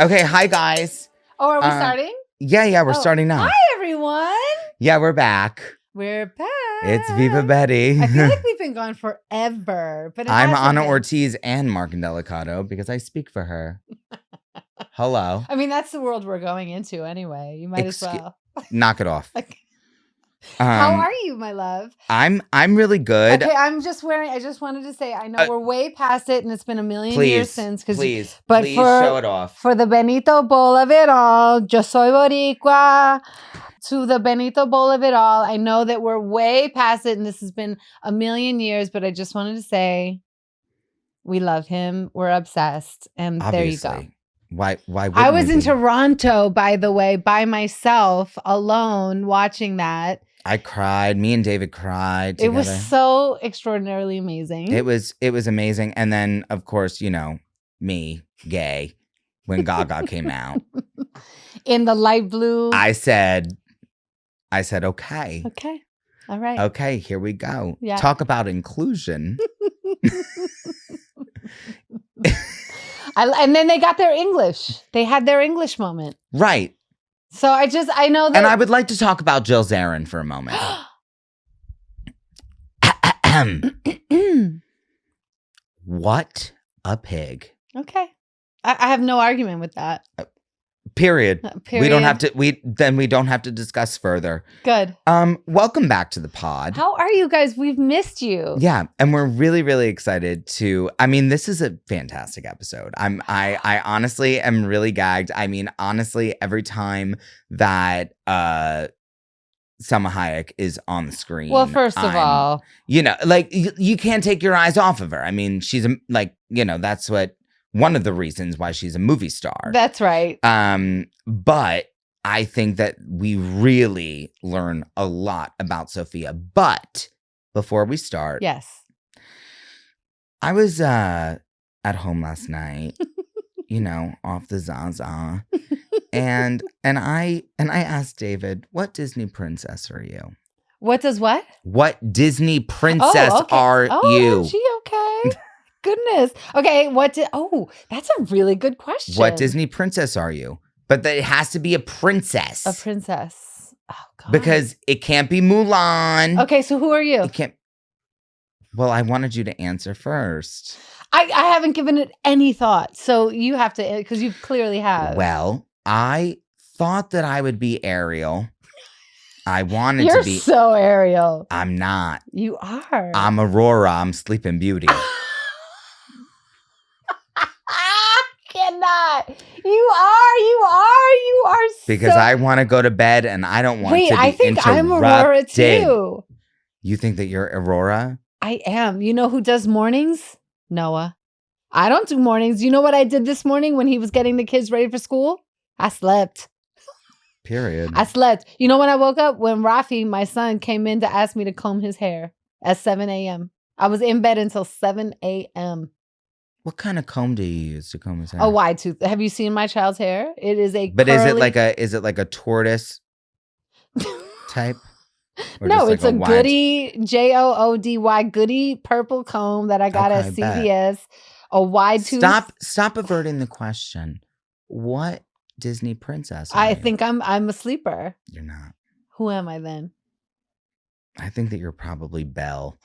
Okay, hi guys. Oh, are we starting? Yeah, we're starting now. Hi, everyone. Yeah, we're back. We're back. It's Viva Betty. I feel like we've been gone forever. But I'm Anna Ortiz and Mark Indelicato because I speak for her. Hello. I mean, that's the world we're going into anyway. You might as well. Knock it off. How are you, my love? I'm really good. Okay, I just wanted to say, I know we're way past it and it's been a million years since. Please for, show it off. For the Benito Bowl of it all, Yo Soy Boricua, to the Benito Bowl of it all. I know that we're way past it and this has been a million years, but I just wanted to say we love him. We're obsessed. And Obviously. There you go. Why I was in Toronto, by the way, by myself, alone, watching that. I cried. Me and David cried together. It was so extraordinarily amazing. It was amazing. And then, of course, you know, me, gay, when Gaga came out. In the light blue. I said, okay. Okay. All right. Okay, here we go. Yeah. Talk about inclusion. And then they got their English. They had their English moment. Right. So I know that. And I would like to talk about Jill Zarin for a moment. What a pig. Okay. I have no argument with that. Period. Period. We don't have to discuss further. Good. Welcome back to the pod. How are you guys? We've missed you. Yeah, and we're really, really excited to. I mean, this is a fantastic episode. I honestly am really gagged. I mean, honestly, every time that Salma Hayek is on the screen. Well, first of all, you know, like you can't take your eyes off of her. I mean, she's that's what. One of the reasons why she's a movie star. That's right. But I think that we really learn a lot about Sophia. But before we start, yes, I was at home last night, you know, off the Zaza, and I asked David, "What Disney princess are you?" What does what? What Disney princess are you? Is she okay? Goodness. Okay, that's a really good question. What Disney princess are you? But it has to be a princess. A princess. Oh, God. Because it can't be Mulan. Okay, so who are you? It can't. Well, I wanted you to answer first. I haven't given it any thought. So you have to, because you clearly have. Well, I thought that I would be Ariel. I wanted You're to be. You're so Ariel. I'm not. You are. I'm Aurora. I'm Sleeping Beauty. Cannot. You are because I want to go to bed and I don't want to be I think I'm Aurora too. You think that you're Aurora? I am. You know who does mornings? Noah. I don't do mornings. You know what I did this morning when he was getting the kids ready for school? I slept. Period. I slept. You know when I woke up? When Rafi, my son, came in to ask me to comb his hair at 7 a.m. I was in bed until 7 a.m. What kind of comb do you use to comb his hair? A wide tooth. Have you seen my child's hair? It is a But curly... is it like a tortoise type? No, it's like a Goody, Joody, Goody purple comb that I got at CVS. A wide tooth. Stop averting the question. What Disney princess are I you? think I'm a sleeper. You're not. Who am I then? I think that you're probably Belle.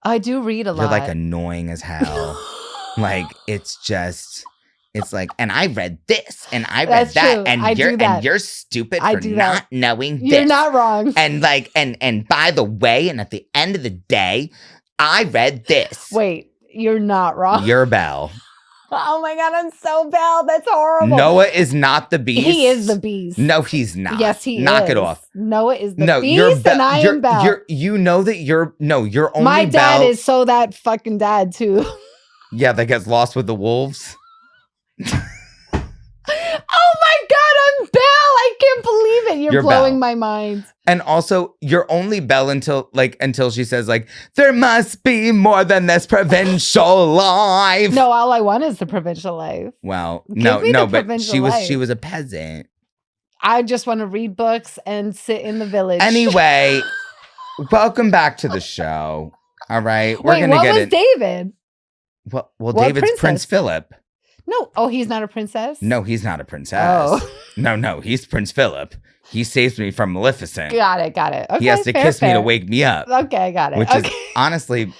I do read a lot. You're like annoying as hell. Like it's like, and I read this, and I read that, and you're stupid for not knowing this. You're not wrong. And like, and by the way, and at the end of the day, I read this. Wait, you're not wrong. You're Belle. Oh my God, I'm so Belle. That's horrible. Noah is not the beast. He is the beast. No, he's not. Yes, he is. Knock it off. Noah is the beast, and I am Belle. You know that you're only my dad Belle. is so that fucking dad too. Yeah, that gets lost with the wolves. Oh my God, I'm Belle. I can't believe it. You're blowing Belle. my mind. And also, you're only Belle until she says like, there must be more than this provincial life. No, all I want is the provincial life. Well, no, but she was a peasant. I just want to read books and sit in the village. Anyway, welcome back to the show. All right, Wait, what was David? Well, David's princess? Prince Philip. No. Oh, he's not a princess? No, he's not a princess. Oh. No, he's Prince Philip. He saves me from Maleficent. Got it. Okay, he has to kiss me to wake me up. Okay, got it. Which is honestly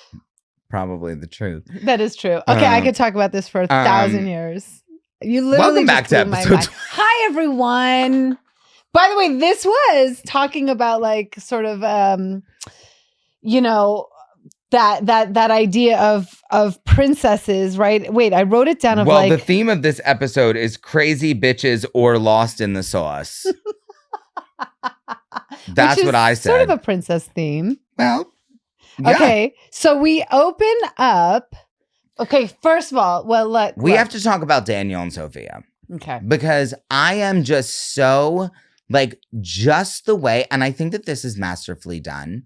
probably the truth. That is true. Okay, I could talk about this for 1,000 years. You literally welcome back to episode. Hi, everyone. By the way, this was talking about like sort of, you know, that idea of princesses, right? Wait, I wrote it down. Well, the theme of this episode is crazy bitches or lost in the sauce. That's what I said. Sort of a princess theme. Well, yeah. Okay, so we open up. Okay, first of all, we have to talk about Daniel and Sophia. Okay, because I am just so like just the way, and I think that this is masterfully done.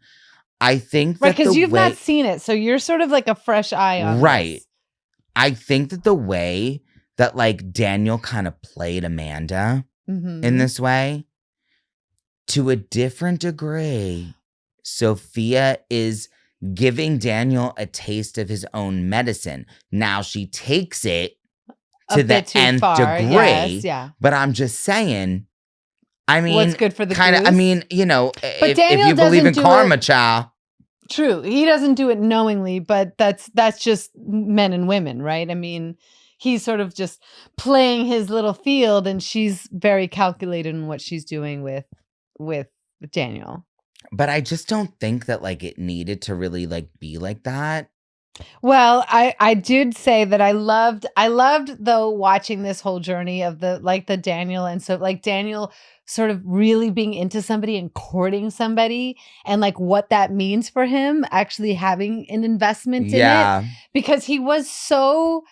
I think that because you've not seen it, so you're sort of like a fresh eye on this. I think that the way that like Daniel kind of played Amanda in this way, to a different degree, Sophia is giving Daniel a taste of his own medicine. Now she takes it to the nth degree. Yes, but I'm just saying, I mean, what's good for the kind of, I mean, you know, but if you believe in karma, child. True. He doesn't do it knowingly, but that's just men and women, right? I mean, he's sort of just playing his little field, and she's very calculated in what she's doing with Daniel. But I just don't think that like it needed to really like be like that. Well, I did say that I loved though watching this whole journey of the Daniel, and so like Daniel sort of really being into somebody and courting somebody, and like what that means for him actually having an investment in it, because he was so,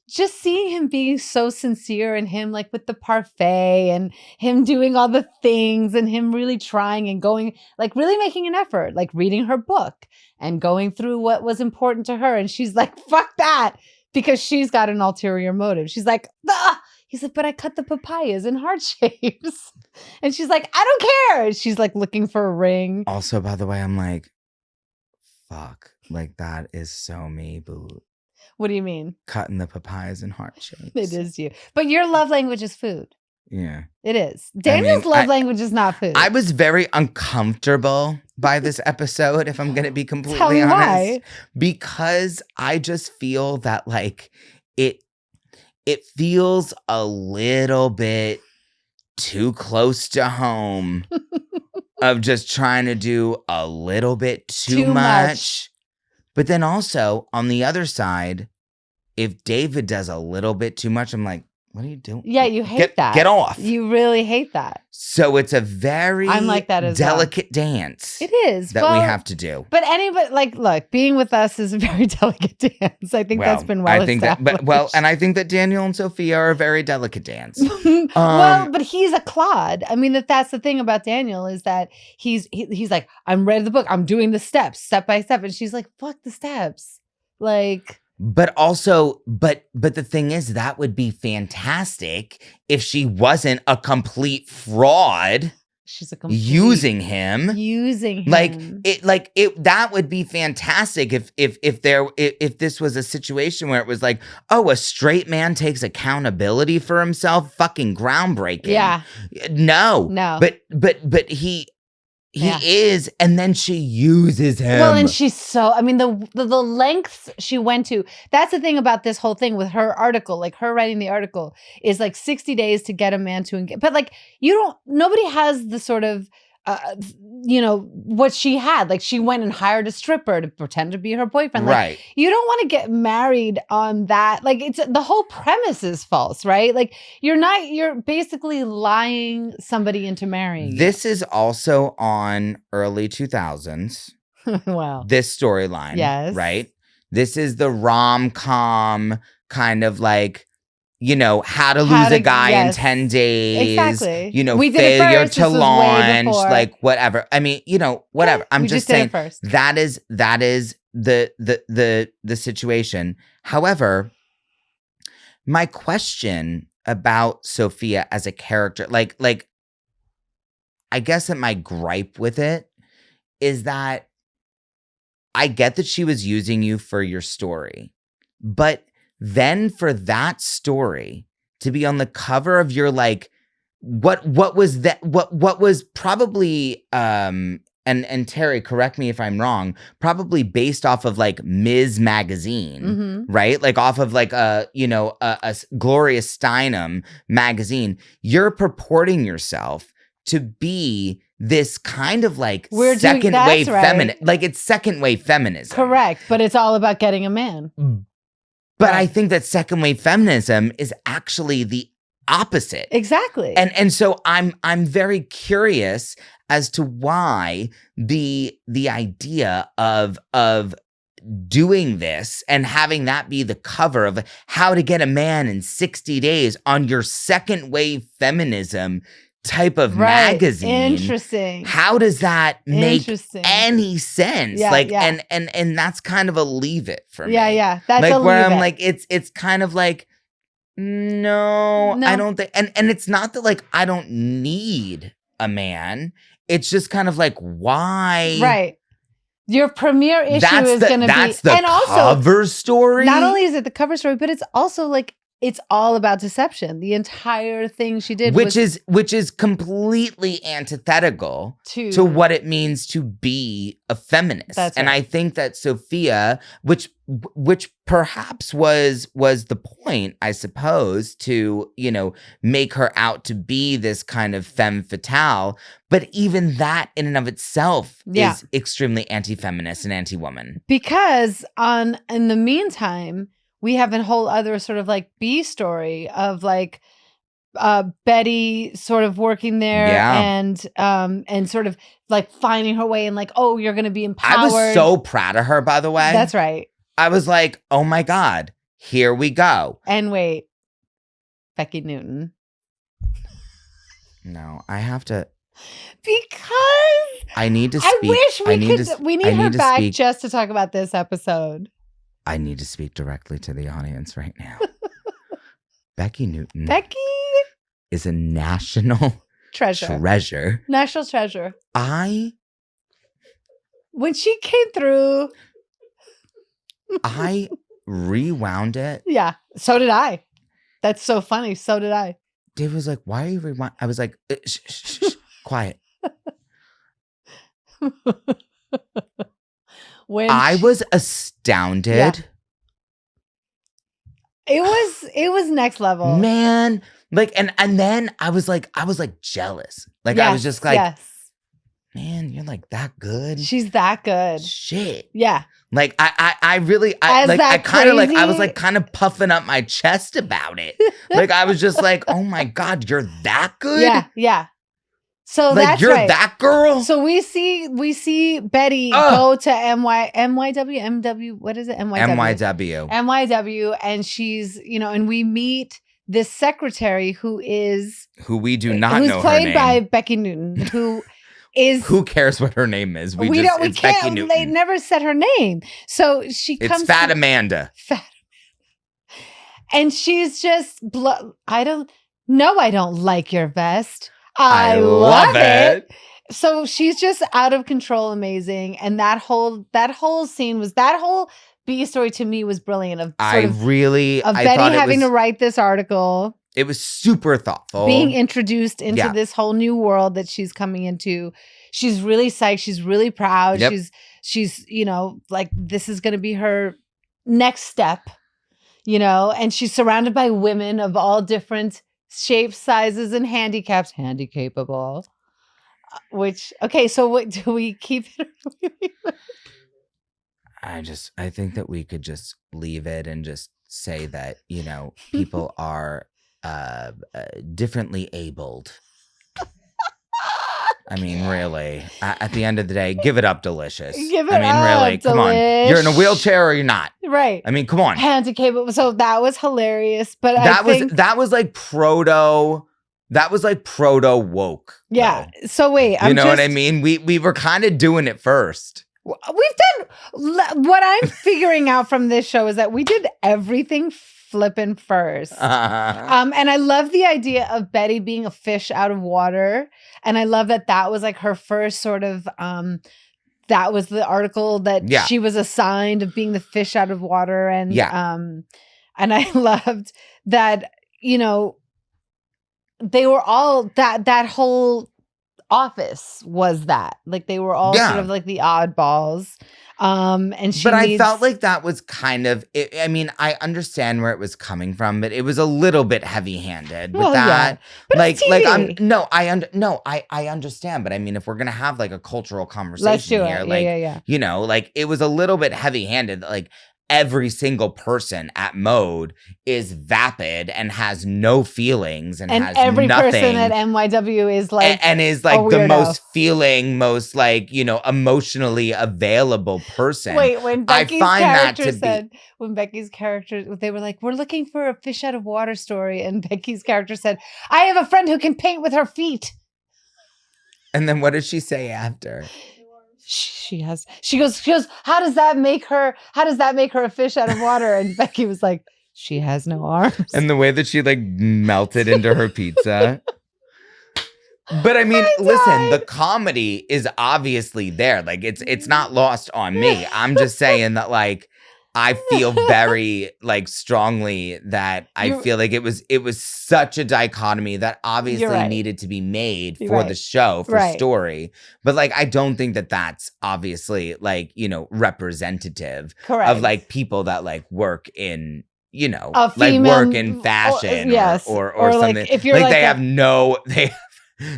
just seeing him being so sincere, and him like with the parfait and him doing all the things and him really trying and going, like really making an effort, like reading her book and going through what was important to her. And she's like, fuck that, because she's got an ulterior motive. She's like, ah! He's like, but I cut the papayas in heart shapes. And she's like, I don't care. And she's like looking for a ring. Also, by the way, I'm like, fuck, like that is so me, boo. What do you mean? Cutting the papayas in heart shapes. It is you. But your love language is food. Yeah. It is. Daniel's love language is not food. I was very uncomfortable by this episode, if I'm going to be completely honest. Why? Because I just feel that like it feels a little bit too close to home of just trying to do a little bit too much. But then also on the other side, if David does a little bit too much, I'm like, what are you doing? Yeah, you hate that. Get off. You really hate that. So it's a very I'm like that as delicate dance. It is. That we have to do. But anybody, like, look, being with us is a very delicate dance. I think that's been well established. And I think that Daniel and Sophia are a very delicate dance. Well, but he's a clod. I mean, that's the thing about Daniel, is that he's like, I'm ready the book. I'm doing the steps, step by step. And she's like, fuck the steps. Like... But also, but the thing is, that would be fantastic if she wasn't a complete fraud. She's a complete using him. Like that would be fantastic if this was a situation where it was like, oh, a straight man takes accountability for himself. Fucking groundbreaking. Yeah. No. But he is, and then she uses him. Well, and she's so, I mean, the lengths she went to, that's the thing about this whole thing with her article, like her writing the article is like 60 days to get a man to engage. But like, nobody has the sort of, what she had. Like, she went and hired a stripper to pretend to be her boyfriend. Like, right. You don't want to get married on that. Like, it's the whole premise is false, right? Like, you're basically lying somebody into marrying. This is also on early 2000s. Wow. This storyline. Yes. Right? This is the rom-com kind of like, how to lose a guy in 10 days. Exactly. We did failure to launch, like whatever. I mean, whatever. I'm just saying that is the situation. However, my question about Sophia as a character, like I guess that my gripe with it is that I get that she was using you for your story, but then for that story to be on the cover of your like, what was that? What was probably and Terry, correct me if I'm wrong, probably based off of like Ms. Magazine, right? Like off of like a Gloria Steinem magazine. You're purporting yourself to be this kind of like second wave feminine, like it's second wave feminism. Correct, but it's all about getting a man. But I think that second wave feminism is actually the opposite. Exactly. And so I'm very curious as to why the idea of doing this and having that be the cover of how to get a man in 60 days on your second wave feminism type of magazine. Interesting. How does that make any sense? And that's kind of a leave it for me. Yeah. That's like a where leave I'm it. like, it's kind of like, no, I don't think, and it's not that like I don't need a man. It's just kind of like, why? Right. Your premiere issue is going to be, that's the cover story. Not only is it the cover story, but it's also like, it's all about deception. The entire thing she did, which is completely antithetical to what it means to be a feminist. That's and right. I think that Sophia, which perhaps was the point, I suppose, to make her out to be this kind of femme fatale. But even that, in and of itself, is extremely anti-feminist and anti-woman. Because in the meantime, we have a whole other sort of like B story of like Betty sort of working there and sort of like finding her way and like, oh, you're going to be empowered. I was so proud of her, by the way. That's right. I was like, oh my God, here we go. And wait, Becki Newton. No, I have to. Because I need to speak. I wish we need her back just to talk about this episode. I need to speak directly to the audience right now. Becki Newton. Becky is a national treasure. National treasure. When she came through, I rewound it. Yeah, so did I. That's so funny. So did I. Dave was like, why are you rewind? I was like, shh, quiet. I was astounded. Yeah. It was next level. Man. Like, and then I was like jealous. Like, I was just like, man, you're like that good. She's that good. Shit. Yeah. Like, I really, I was like kind of puffing up my chest about it. Like, I was just like, oh my God, you're that good? Yeah. So like, that's you're right. that girl? So we see Betty go to MYW, what is it? MYW. And she's, and we meet this secretary who we do not know her name. Who's played by Becki Newton, who is... Who cares what her name is? We can't. Becki Newton. They never said her name. So she comes... It's Fat Amanda. And she's just... I don't like your vest. I love it. So she's just out of control, amazing. And that whole scene was, that whole B story to me was brilliant. Of Betty having to write this article. It was super thoughtful. Being introduced into this whole new world that she's coming into. She's really psyched. She's really proud. Yep. She's like, this is going to be her next step, and she's surrounded by women of all different shapes, sizes, and handicaps. Handicapable. So what do we keep it? I think that we could just leave it and just say that, people are differently abled. I mean, really, at the end of the day, give it up, Delicious. Really, come on. You're in a wheelchair or you're not. Right. I mean, come on. Handicapable. So that was hilarious. But that was like proto woke. Yeah. Though. So wait, you know what I mean? We were kind of doing it first. We've done what I'm figuring out from this show is that we did everything flipping first. And I love the idea of Betty being a fish out of water. And I love that was like her first sort of, that was the article that she was assigned of being the fish out of water. And And I loved that, they were all that whole office was that. Like they were all sort of like the oddballs. But I felt like that was kind of, I mean, I understand where it was coming from, but it was a little bit heavy-handed with that. Yeah. But I understand. But I mean, if we're going to have like a cultural conversation here, like, it was a little bit heavy-handed. Like every single person at Mode is vapid and has no feelings and has every nothing. Person at MYW is like and is like the most most like, emotionally available person. Wait, when Becky's character said, they were like, we're looking for a fish out of water story. And Becky's character said, I have a friend who can paint with her feet. And then what did she say after? She goes, how does that make her a fish out of water? And Becky was like, she has no arms. And the way that she like melted into her pizza. But I mean, listen, the comedy is obviously there. Like it's not lost on me. I'm just saying that like I feel very like strongly that I feel like it was such a dichotomy that obviously needed to be made for the show, for story. But like, I don't think that that's obviously like, representative of like people that like work in, like work in fashion or something. Like, if you're like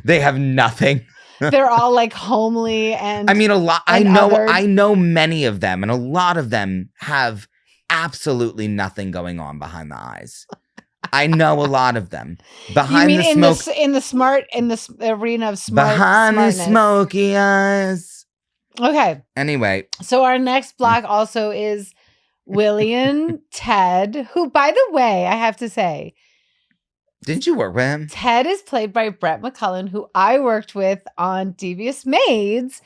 they have nothing. They're all like homely and I mean a lot. I know many of them, and a lot of them have absolutely nothing going on behind the eyes. I know a lot of them behind the smoke. In the arena of smartness. The smoky eyes. Okay. Anyway, so our next block also is Willie and Ted, who, by the way, I have to say, didn't you work with him? Ted is played by Brett McCullen, who I worked with on Devious Maids.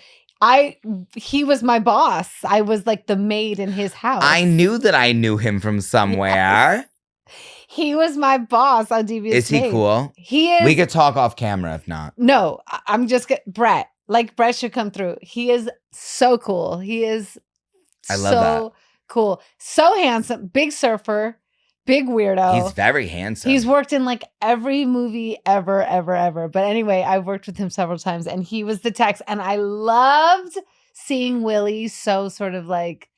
He was my boss. I was like the maid in his house. I knew that I knew him from somewhere. Yes. He was my boss on Devious Maids. Is he cool? He is. We could talk off camera if not. No, I'm just Brett. Like Brett should come through. He is so cool. He is I love that. Cool. So handsome. Big surfer. Big weirdo. He's very handsome. He's worked in like every movie ever. But anyway, I've worked with him several times and he was the text. And I loved seeing Willie so sort of like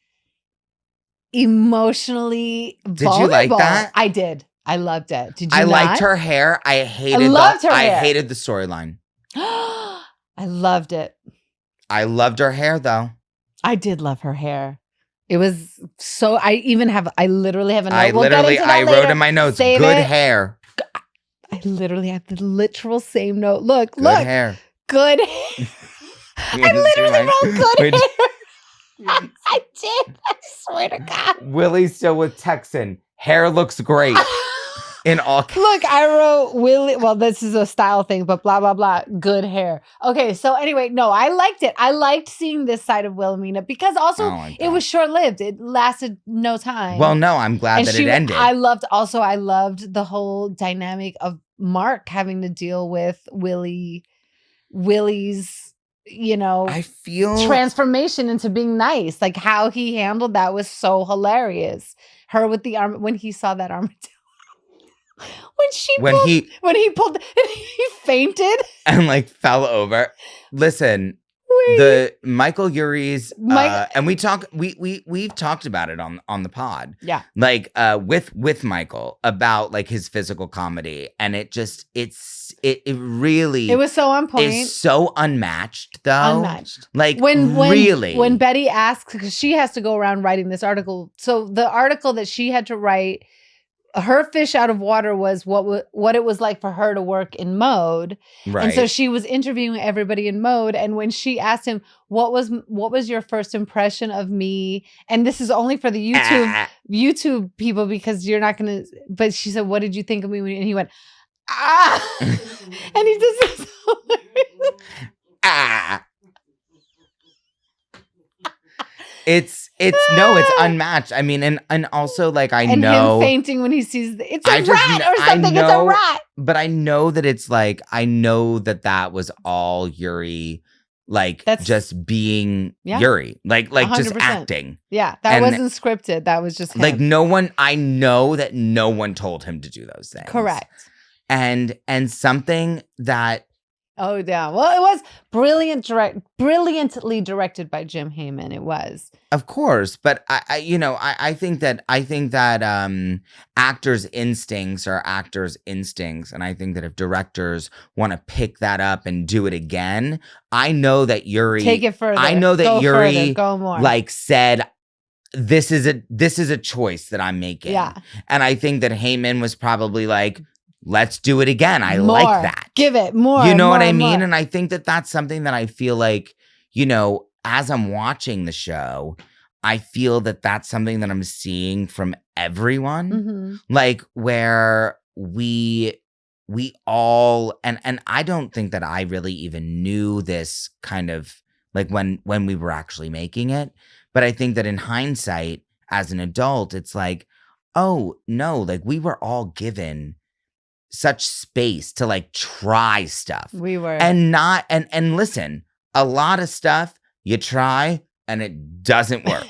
emotionally vulnerable. Did you like that? I did. I loved it. Did you I not? liked her hair. I hated I hated the storyline. I loved it. I loved her hair though. I did love her hair. It was so. I literally have a note. I wrote in my notes. Save good it. hair. I literally have the literal same note. Look. Good hair. Good hair. I literally wrote good hair. I did. I swear to God. Willie's still with Texan. Hair looks great. In all. Look, I wrote Willie. Well, this is a style thing, but blah, blah, blah. Good hair. Okay, so anyway, no, I liked it. I liked seeing this side of Wilhelmina because also it was short-lived. It lasted no time. Well, no, I'm glad that it ended. I loved the whole dynamic of Mark having to deal with Willie's, I feel transformation into being nice. Like how he handled that was so hilarious. Her with the arm, when he saw that armadillo. When he pulled, he fainted and like fell over. Listen, the Michael Urie's, and we've talked about it on the pod. Yeah, like with Michael about like his physical comedy, and it really was so on point. It's so unmatched though. Unmatched. Like when Betty asks, because she has to go around writing this article. So the article that she had to write. Her fish out of water was what it was like for her to work in Mode. Right. And so she was interviewing everybody in Mode. And when she asked him, what was your first impression of me? And this is only for the YouTube people because you're not going to, but she said, what did you think of me? And he went, ah. And he just says, ah. It's unmatched. I mean, and also like I know him fainting when he sees it's a rat or something. It's a rat. But I know that it's like I know that was all Urie like That's- just being Yeah. Yuri, like just 100%. acting. Yeah, that And- wasn't scripted. That was just him. Like I know that no one told him to do those things. Correct. And something that Oh yeah. Well, it was brilliantly directed by Jim Hayman. It was. of course, but I think that actors' instincts are actors' instincts, and I think that if directors want to pick that up and do it again, I know that Yuri Take it further. I know that Go Yuri further. Go more. like said, this is a choice that I'm making. Yeah. And I think that Heyman was probably like, let's do it again. I More. like that. Give it more. You know what I more. mean? And I think that that's something that I feel like, as I'm watching the show, I feel that that's something that I'm seeing from everyone. Mhm. Like where we all, and I don't think that I really even knew this kind of like when we were actually making it. But I think that in hindsight, as an adult, it's like, oh no, like we were all given such space to like try stuff. We were. And not, and listen, a lot of stuff you try and it doesn't work.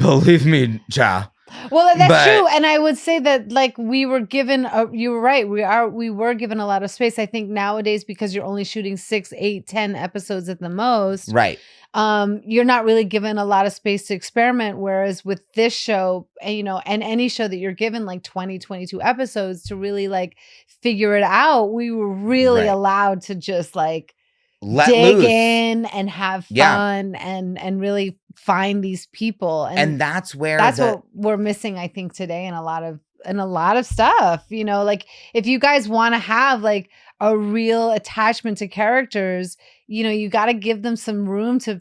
Believe me, child. Well, that's true. And I would say that like we were given, you were right. We were given a lot of space. I think nowadays, because you're only shooting 6, 8, 10 episodes at the most. Right. You're not really given a lot of space to experiment. Whereas with this show, and any show that you're given like 20, 22 episodes to really like figure it out, we were really allowed to just like dig in and have fun and really find these people. And that's where what we're missing, I think, today in a lot of stuff. Like if you guys want to have like a real attachment to characters, you got to give them some room to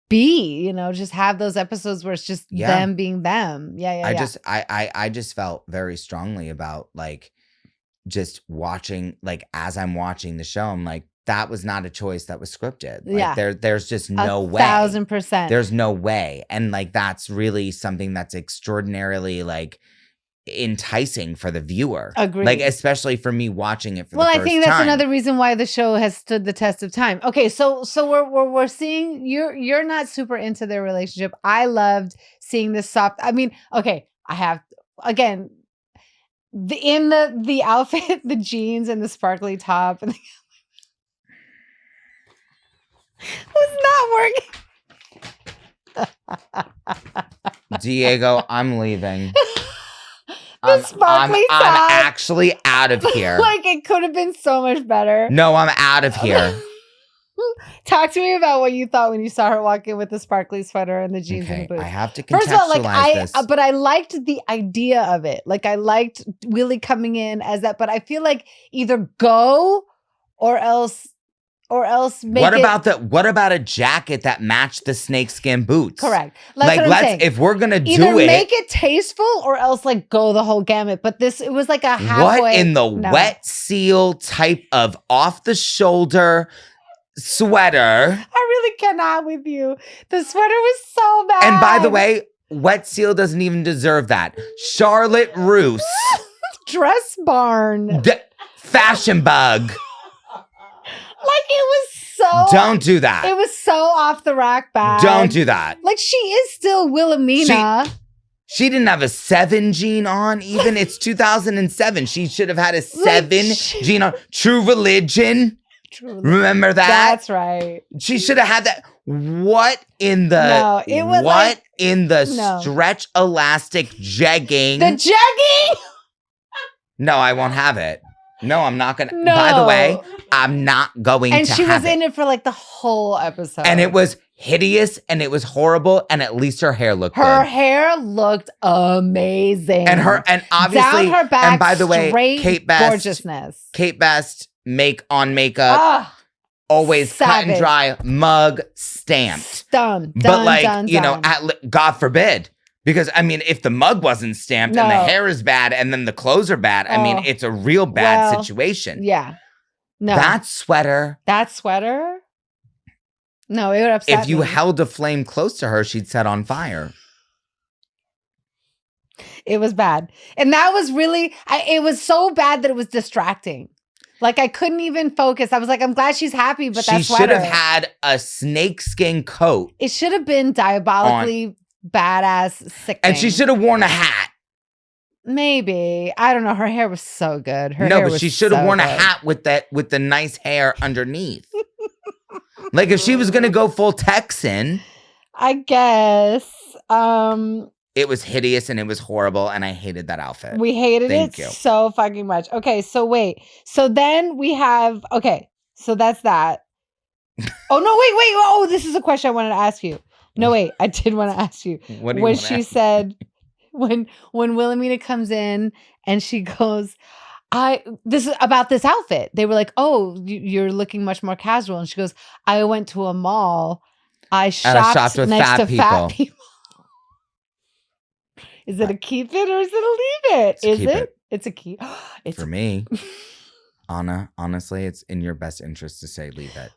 be, just have those episodes where it's just them being them. I just felt very strongly about like just watching, like as I'm watching the show, I'm like, that was not a choice that was scripted. Like there's just no way. 1,000%. There's no way. And like that's really something that's extraordinarily like enticing for the viewer. Agreed. Like especially for me watching it for the first time. Well, I think that's another reason why the show has stood the test of time. Okay, so we're seeing you're not super into their relationship. I loved seeing this soft. I mean, okay, I have again the outfit, the jeans and the sparkly top and was not working. Diego, I'm leaving. The sparkly top. I'm actually out of here. Like it could have been so much better. No, I'm out of here. Talk to me about what you thought when you saw her walk in with the sparkly sweater and the jeans and the boots. I have to contextualize First of all, this. But I liked the idea of it. Like I liked Willie coming in as that. But I feel like either go or else make what about a jacket that matched the snakeskin boots? Correct. If we're gonna do either it, make it tasteful or else like go the whole gamut. But it was like a halfway. What in the wet seal type of off the shoulder sweater? I really cannot with you. The sweater was so bad. And by the way, wet seal doesn't even deserve that. Charlotte Roos, Dress Barn, Fashion Bug. Like it was so. Don't do that. It was so off the rack bad. Don't do that. Like she is still Wilhelmina. She didn't have a 7 jean on. Even it's 2007. She should have had a 7 jean on. True Religion. Remember that? That's right. She should have had that. What in the stretch elastic jegging? The jegging? No, I won't have it. No, I'm not gonna. No. By the way, I'm not going to have it. And she was in it for like the whole episode. And it was hideous and it was horrible. And at least her hair looked good. Her hair looked amazing. And obviously, down her back, and by the way, Kate Best, gorgeousness. Kate Best, makeup, always cut and dry, mug stamped. Done. But like, God forbid. Because, I mean, if the mug wasn't stamped and the hair is bad and then the clothes are bad, I mean, it's a real bad situation. Yeah. No. That sweater? No, it would upset me. If you held a flame close to her, she'd set on fire. It was bad. And that was really, it was so bad that it was distracting. Like I couldn't even focus. I was like, I'm glad she's happy, but that She sweater. should have had a snakeskin coat. It should have been diabolically badass sick. And she should have worn a hat. Maybe. I don't know. Her hair was so good. She should have worn a hat with the nice hair underneath. Like if she was gonna go full Texan. I guess. It was hideous and it was horrible and I hated that outfit. We hated it so fucking much. Okay, so wait. So then we have so that's that. Oh no, wait. Oh, this is a question I wanted to ask you. No, wait, I did want to ask you. What do you when want to she ask said when Wilhelmina comes in and she goes, this is about this outfit. They were like, oh, you're looking much more casual. And she goes, I went to a mall. I shopped with next to fat people. people. Is it a keep it or is it a leave it? Is it? It's a keep. It's for me. Anna, honestly, it's in your best interest to say leave it.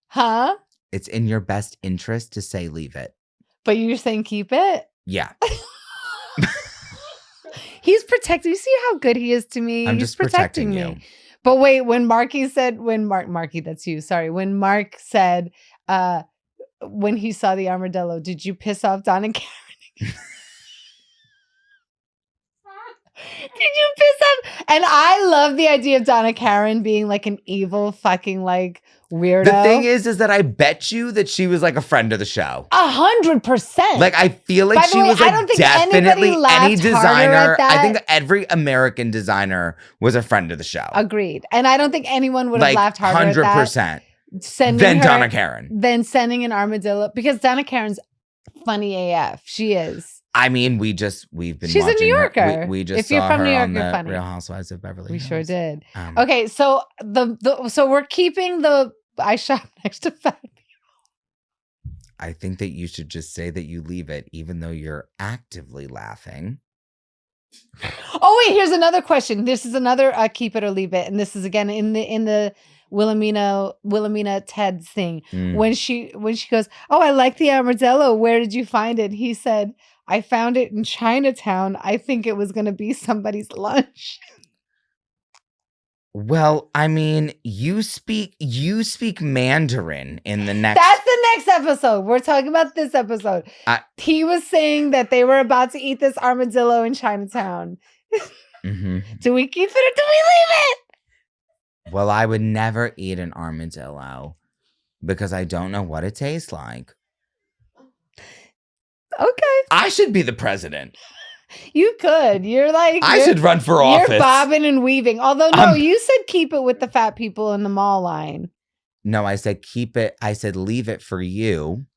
Huh? It's in your best interest to say leave it. But you're saying keep it? Yeah. He's protecting. You see how good he is to me? I'm He's just protecting you. Me. But wait, when Marky, that's you. Sorry. When Mark said, when he saw the armadillo, did you piss off Don and Karen? Did you piss off? And I love the idea of Donna Karen being like an evil fucking like weirdo. The thing is that I bet you that she was like a friend of the show. 100%. Like I feel like she was like definitely any designer. I think every American designer was a friend of the show. Agreed. And I don't think anyone would have laughed harder 100%. Than Donna Karen. Than sending an armadillo. Because Donna Karen's funny AF. She is. I mean, we've been. She's a New Yorker. We just if you're saw from her New York, on you're the funny. Real Housewives of Beverly Hills. We sure did. Okay, so so we're keeping the I shop next to fat people. I think that you should just say that you leave it, even though you're actively laughing. Oh wait, here's another question. This is another keep it or leave it, and this is again in the Wilhelmina Ted's thing. When she goes, oh, I like the armadillo. Where did you find it? He said, I found it in Chinatown. I think it was going to be somebody's lunch. Well, I mean, you speak Mandarin in the next. That's the next episode. We're talking about this episode. He was saying that they were about to eat this armadillo in Chinatown. Mm-hmm. Do we keep it or do we leave it? Well, I would never eat an armadillo because I don't know what it tastes like. Okay. I should be the president. You could. I should run for office. You're bobbing and weaving. Although, no, you said keep it with the fat people in the mall line. No, I said keep it. I said leave it for you.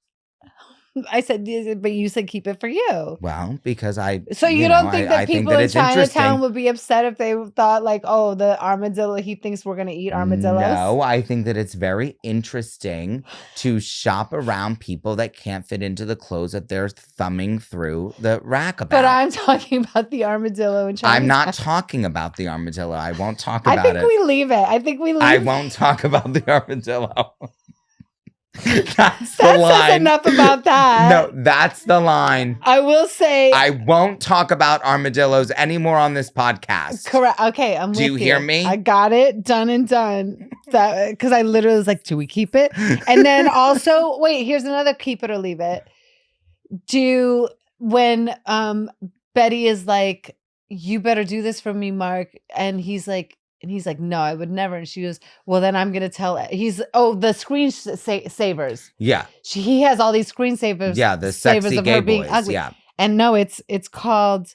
I said, but you said keep it for you. Well, because So you don't think that people in Chinatown would be upset if they thought like, oh, the armadillo, he thinks we're going to eat armadillos? No, I think that it's very interesting to shop around people that can't fit into the clothes that they're thumbing through the rack about. But I'm talking about the armadillo in Chinatown. I'm not talking about the armadillo. I won't talk about it. I think we leave it. I won't talk about the armadillo. That's the line. Says enough about that. No, that's the line. I will say I won't talk about armadillos anymore on this podcast. Correct. Okay, I'm with you. Do you hear me? I got it. Done and done. Because I literally was like, do we keep it? And then also, wait, here's another keep it or leave it. When Betty is like, you better do this for me, Mark. And he's like, no, I would never. And she goes, well, then I'm going to tell. The screen savers. Yeah. He has all these screensavers. Yeah, the sexy of gay her being boys. ugly. Yeah. And no, it's called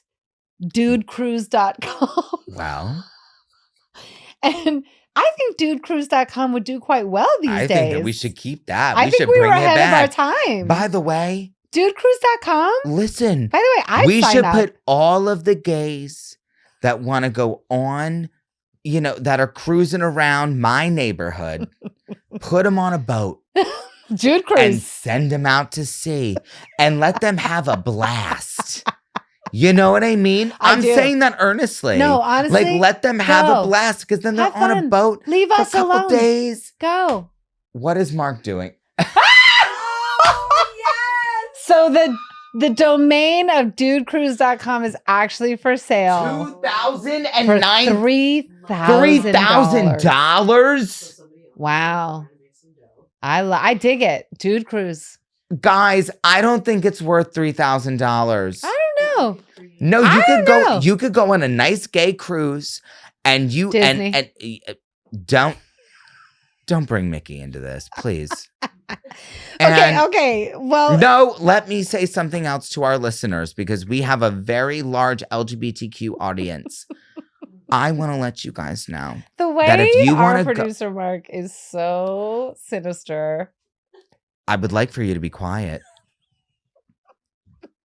dudecruise.com. Wow. And I think dudecruise.com would do quite well these days. I think that we should keep that. I think we were ahead of our time. By the way. Dudecruise.com? Listen. By the way, we should put all of the gays that want to go on, that are cruising around my neighborhood, put them on a boat. Dude Cruise. And send them out to sea and let them have a blast. You know what I mean? I'm saying that earnestly. No, honestly. Like, let them have a blast because then they're on a boat Leave for us a couple alone. days. Go. What is Mark doing? Oh, yes. So the domain of dudecruise.com is actually for sale. 2009. For $3,000? Wow. I dig it. Dude cruise. Guys, I don't think it's worth $3,000. I don't know. No, you could go on a nice gay cruise and you Disney. and don't bring Mickey into this, please. Okay. Well, no, let me say something else to our listeners because we have a very large LGBTQ audience. I want to let you guys know the way that if you our producer Mark is so sinister. I would like for you to be quiet.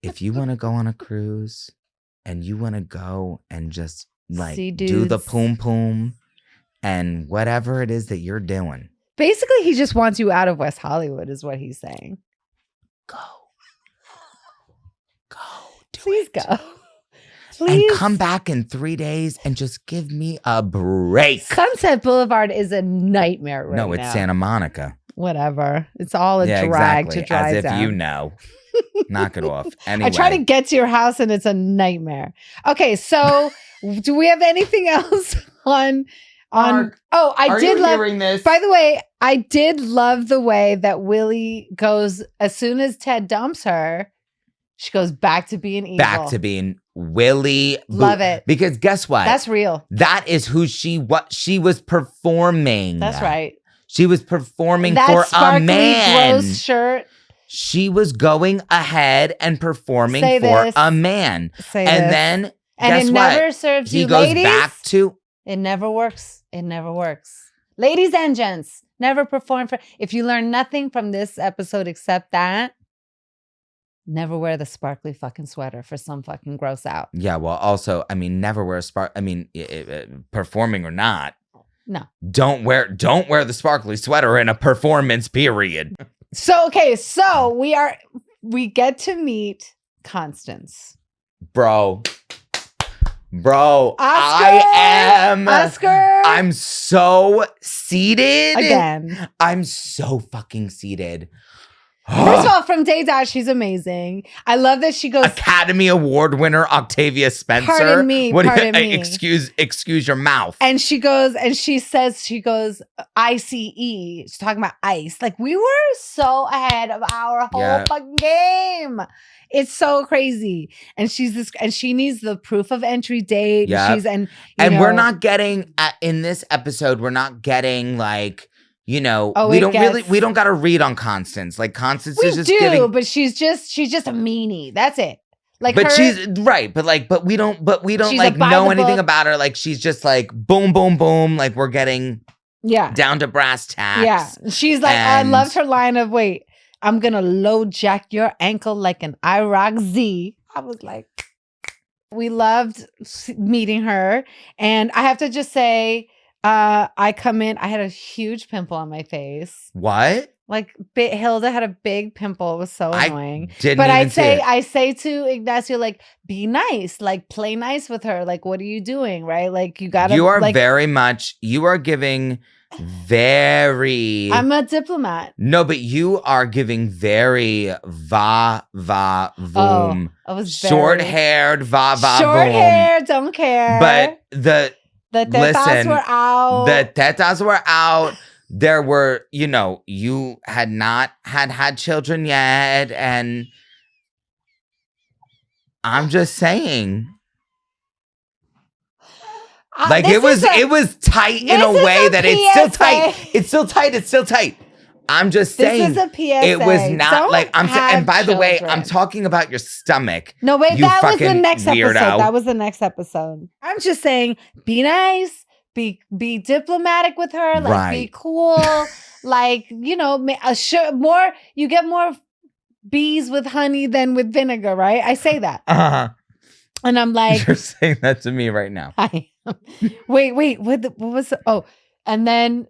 If you want to go on a cruise and you want to go and just like do the poom poom and whatever it is that you're doing. Basically, he just wants you out of West Hollywood is what he's saying. Go. Please it. Go. Please. And come back in 3 days and just give me a break. Sunset Boulevard is a nightmare right now. No, it's Santa Monica. Whatever. It's all a drag to drive As if down. you know. Knock it off. Anyway. I try to get to your house and it's a nightmare. Okay, so do we have anything else on Mark, I did love hearing this? By the way, I did love the way that Willie goes as soon as Ted dumps her, she goes back to being evil. Back to being Willie. Love it. Because guess what? That's real. That is what she was performing. That's right. She was performing that for a sparkly man. Gross shirt. She was going ahead and performing Say for this. a man. Say and this. then And guess it what? never serves he you, goes ladies. back to It never works. It never works. Ladies and gents, never perform for. If you learn nothing from this episode except that, never wear the sparkly fucking sweater for some fucking gross out. Yeah, well, also, I mean, never wear performing or not. No. Don't wear the sparkly sweater in a performance period. So we get to meet Constance. Bro, Oscar. I'm so seated. Again. I'm so fucking seated. First of all, from Day Dot, she's amazing. I love that she goes Academy Award winner Octavia Spencer. Pardon me. Excuse your mouth. And she goes, ICE. She's talking about ice. Like, we were so ahead of our whole fucking game. It's so crazy. And she needs the proof of entry date. Yeah. And we're not getting in this episode, we're not getting like, we don't got to read on Constance. Like Constance is just giving, but she's just a meanie. That's it. Like, but she's right. But we don't like know anything about her. Like she's just like boom, boom, boom. Like we're getting down to brass tacks. Yeah, she's like, I loved her line of wait, I'm gonna low jack your ankle like an IROC Z. I was like, we loved meeting her, and I have to just say. I come in, I had a huge pimple on my face. What? Like Hilda had a big pimple. It was so annoying. I say to Ignacio, like, be nice, like play nice with her. Like, what are you doing? Right? Like you gotta you are giving very I'm a diplomat. No, but you are giving very va voom. I was short-haired va voom. Short hair, don't care. But the tetas were out. The tetas were out. There were, you had not had children yet. And I'm just saying. Like it was tight in a way that it's still tight. It's still tight. I'm just saying. This is a PSA. It was not Don't like I'm saying. And by the way, children. I'm talking about your stomach. No, wait, that was the next weirdo. episode. That was the next episode. I'm just saying, be nice, be diplomatic with her, like be cool, like more. You get more bees with honey than with vinegar, right? I say that, and I'm like, you're saying that to me right now. I am. Wait, what was? And then,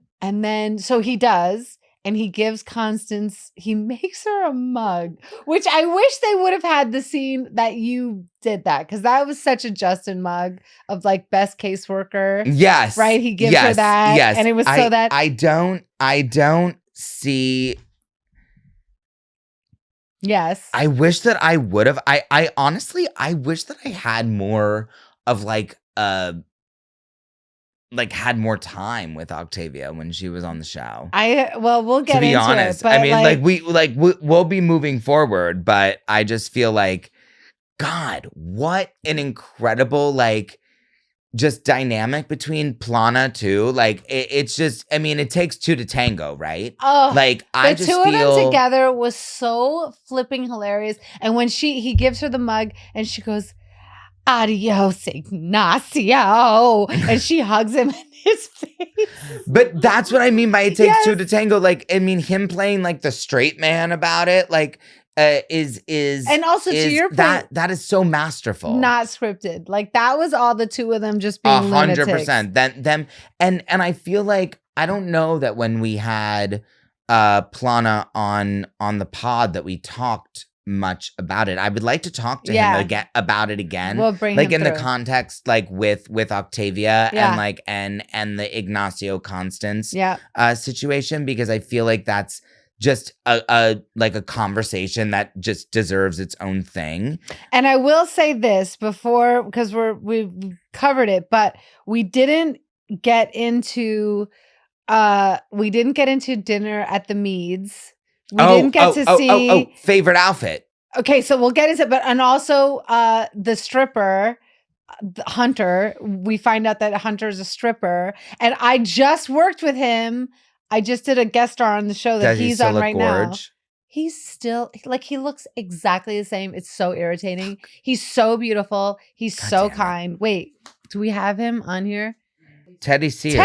so he does. And he gives Constance, he makes her a mug, which I wish they would have had the scene that you did that. Because that was such a Justin mug of like best caseworker. Yes. Right? He gives her that. Yes. And it was I don't see. Yes. I wish that I would have. I honestly, I wish that I had more of like like had more time with Octavia when she was on the show. We'll get to be into honest, it. But I mean, we'll be moving forward, but I just feel like, God, what an incredible like just dynamic between Plana too. Like it's just, I mean, it takes two to tango, right? Oh, like I the just two feel of them together was so flipping hilarious. And when he gives her the mug and she goes, "Adios, Ignacio," and she hugs him in his face. But that's what I mean by it takes two to tango. Like, I mean, him playing like the straight man about it, like, is and also to your point, that is so masterful, not scripted. Like that was all the two of them just being 100%. Them and I feel like I don't know that when we had Plana on the pod that we talked much about it. I would like to talk to him again about it again. We'll bring like him in through. The context, like with Octavia and like and the Ignacio Constance situation, because I feel like that's just a like a conversation that just deserves its own thing. And I will say this before, because we've covered it, but we didn't get into dinner at the Meads. We didn't get to see favorite outfit. Okay, so we'll get into it, and also the stripper, Hunter. We find out that Hunter is a stripper, and I just worked with him. I just did a guest star on the show that he's on right now. He's still like, he looks exactly the same. It's so irritating. He's so beautiful. He's so kind. Wait, do we have him on here? Teddy Sears.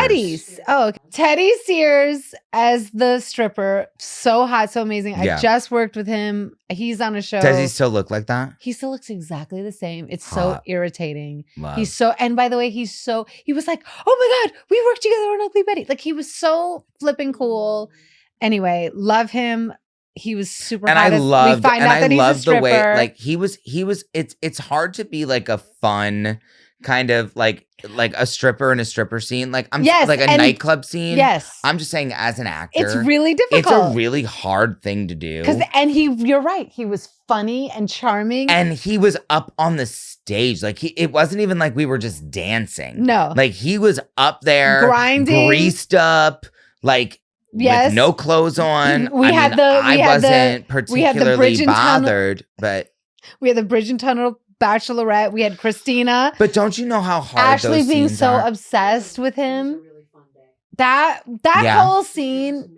Teddy Sears as the stripper. So hot, so amazing. I just worked with him. He's on a show. Does he still look like that? He still looks exactly the same. It's so irritating. Love. And by the way, he was like, "Oh my God, we worked together on Ugly Betty." Like, he was so flipping cool. Anyway, love him. He was super and hot. I loved, we find and out that I he's loved a stripper. The way like he was. It's hard to be like a fun kind of like a stripper in a stripper scene. Like like a nightclub scene. Yes. I'm just saying as an actor. It's really difficult. It's a really hard thing to do. You're right. He was funny and charming. And he was up on the stage. Like it wasn't even like we were just dancing. No. Like he was up there grinding, greased up, like with no clothes on. I wasn't particularly bothered, but we had the Bridge and Tunnel Bachelorette. We had Christina. But don't you know how hard Ashley those being scenes so are? obsessed with him? That whole scene.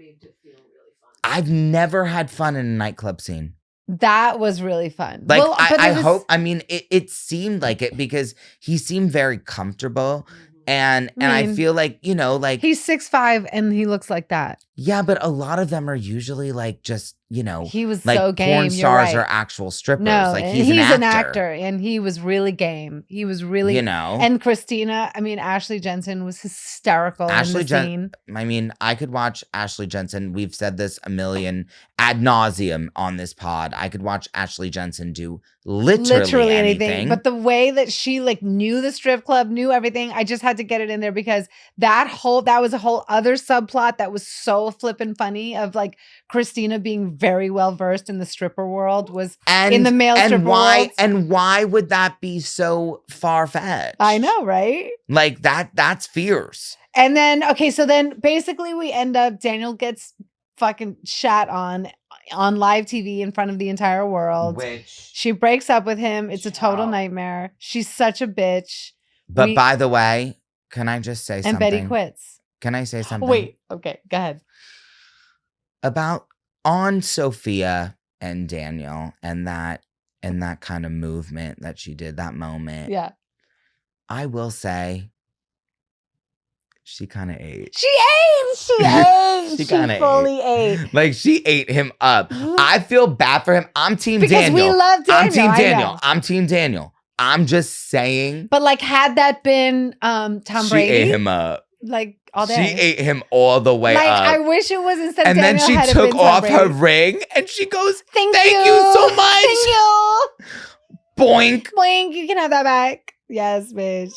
I've never had fun in a nightclub scene. That was really fun. Like, I hope, I mean, it seemed like it because he seemed very comfortable. And I feel like, you know, like he's 6'5" and he looks like that. Yeah, but a lot of them are usually like just, you know, he was like so game. Porn stars are actual strippers. No, like he's an actor, and he was really game. He was really, you know. And Christina, I mean, Ashley Jensen was hysterical in the scene. I mean, I could watch Ashley Jensen. We've said this a million ad nauseum on this pod. I could watch Ashley Jensen do literally anything. But the way that she like knew the strip club, knew everything, I just had to get it in there because that was a whole other subplot that was so flippin' funny of like Christina being very well versed in the stripper world was in the male stripper world. And why would that be so far-fetched? I know, right? Like that's fierce. And then, okay, so then basically we end up, Daniel gets fucking shat on live TV in front of the entire world. Which she breaks up with him. It's a total nightmare. She's such a bitch. But by the way, can I just say something? And Betty quits. Can I say something? Wait, okay, go ahead. About on Sophia and Daniel and that kind of movement that she did, that moment. Yeah. I will say she kind of ate. She ate. She kind of fully ate. Like she ate him up. I feel bad for him. I'm Team because Daniel. We love Daniel. I'm Team Daniel. I'm Team Daniel. I'm just saying. But like, had that been Tom Brady, she ate him up. Like all day. She ate him all the way up. I wish it was instead. And Daniel then she took off her ring and she goes, "Thank you so much. Thank you. Boink. Boink. You can have that back. Yes, bitch.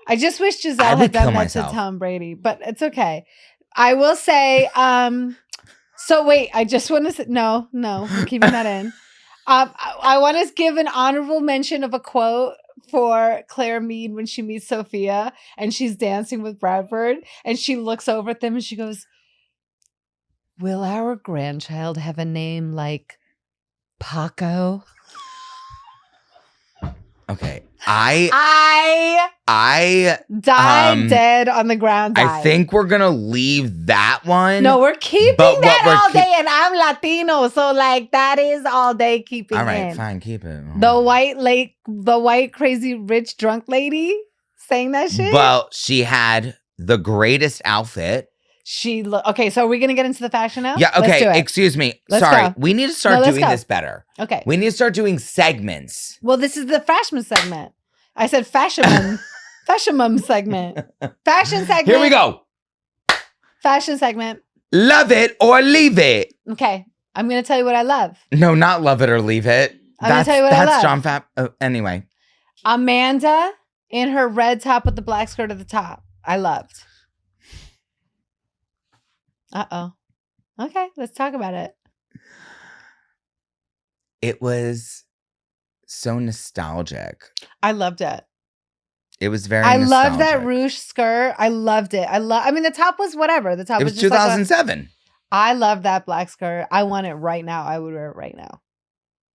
I just wish Giselle had done that to Tom Brady, but it's okay. I will say, so wait, I just want to say, no, I'm keeping that in. I want to give an honorable mention of a quote for Claire Mead when she meets Sophia and she's dancing with Bradford and she looks over at them and she goes, will our grandchild have a name like Paco? Okay. I died dead on the ground. I think we're gonna leave that one. No, we're keeping that all day, and I'm Latino, so like that is all day keeping. All right, fine, keep it. The white crazy rich drunk lady saying that shit. Well, she had the greatest outfit. Okay, so are we gonna get into the fashion now? Yeah, okay, excuse me. Sorry. Go. We need to start doing this better. Okay. We need to start doing segments. Well, this is the fashion segment. I said fashion segment. Fashion segment. Here we go. Fashion segment. Love it or leave it. Okay. I'm gonna tell you what I love. No, not love it or leave it. I'm gonna tell you what I love. That's John Fab. Anyway. Amanda in her red top with the black skirt at the top. I loved. Uh-oh. Okay, let's talk about it. It was so nostalgic. I loved it. It was very nostalgic. I loved that ruche skirt. I loved it. I mean, the top was whatever. The top was just 2007. Like I loved that black skirt. I want it right now. I would wear it right now.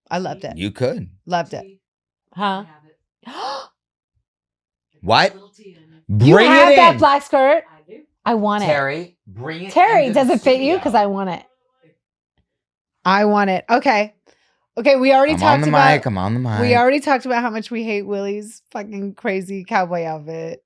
I loved it. You could. Loved it. Huh? What? Bring you have that black skirt? I do. I want it. Terry, bring it. Terry, does it fit you? Because I want it. I want it. Okay. Okay, we already talked about... I'm on the mic. We already talked about how much we hate Willie's fucking crazy cowboy outfit.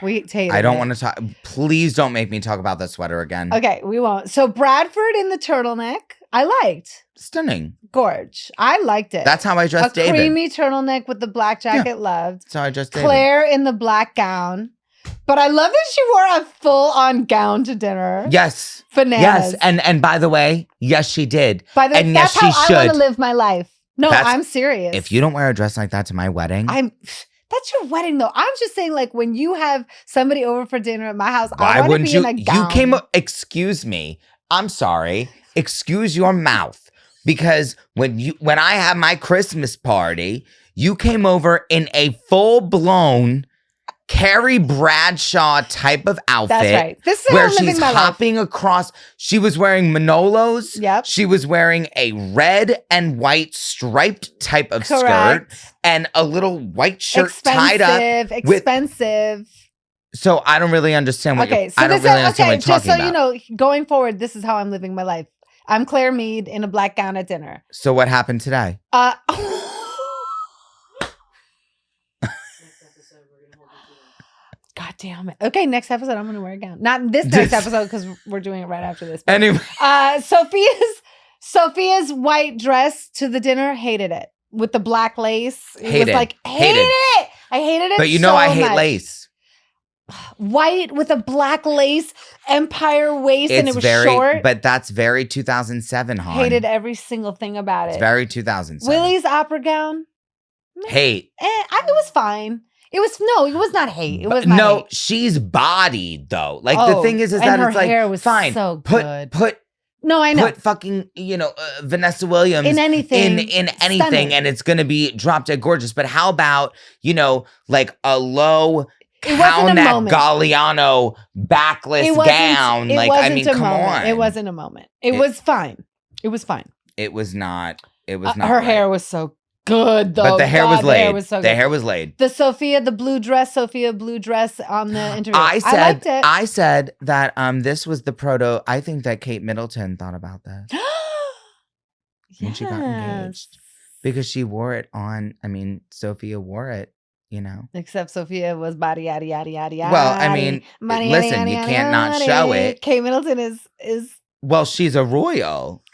We hate it. I don't want to talk... Please don't make me talk about that sweater again. Okay, we won't. So Bradford in the turtleneck, I liked. Stunning. Gorge. I liked it. That's how I dressed David. A creamy turtleneck with the black jacket, loved. That's how I dressed David. Claire in the black gown. But I love that she wore a full-on gown to dinner. Yes. Bananas. Yes. And by the way, yes, she did. And that's how I want to live my life. No, I'm serious. If you don't wear a dress like that to my wedding. That's your wedding, though. I'm just saying, like, when you have somebody over for dinner at my house, I want to be in a gown. Excuse me. I'm sorry. Excuse your mouth. Because when I had my Christmas party, you came over in a full-blown Carrie Bradshaw type of outfit. That's right. This is where how I'm living my hopping life. Across. She was wearing Manolos. Yep. She was wearing a red and white striped type of skirt and a little white shirt tied up. Expensive. So I don't really understand what you're talking about. Just so you know, going forward, this is how I'm living my life. I'm Claire Mead in a black gown at dinner. So what happened today? God damn it. Okay, next episode, I'm going to wear a gown. Not this next episode, because we're doing it right after this. But, anyway. Sophia's white dress to the dinner, hated it. With the black lace. It was like, hated it. I hated it But you know I hate lace. White with a black lace empire waist, and it was short. But that's very 2007, hon. Hated every single thing about it. It's very 2007. Willie's opera gown. Hate. It was fine. It was not hate. It was not hate. She's bodied though. Like the thing is that it's like hair was fine. So good. No, I know. Put fucking Vanessa Williams in anything, in anything, and it's gonna be drop dead gorgeous. But how about like a low Calneck Galliano backless gown? Like I mean, come on. It wasn't a moment. It was fine. It was fine. It was not. It was not. Her hair was so good though. But the hair was laid. The hair was laid. The Sophia blue dress on the interview. I liked it. I said that this was the proto. I think that Kate Middleton thought about that. When she got engaged. Because she wore it on, Sophia wore it, Except Sophia was body yaddy yaddy yaddy yaddy. Well, listen, you can't not show it. Kate Middleton is well, she's a royal.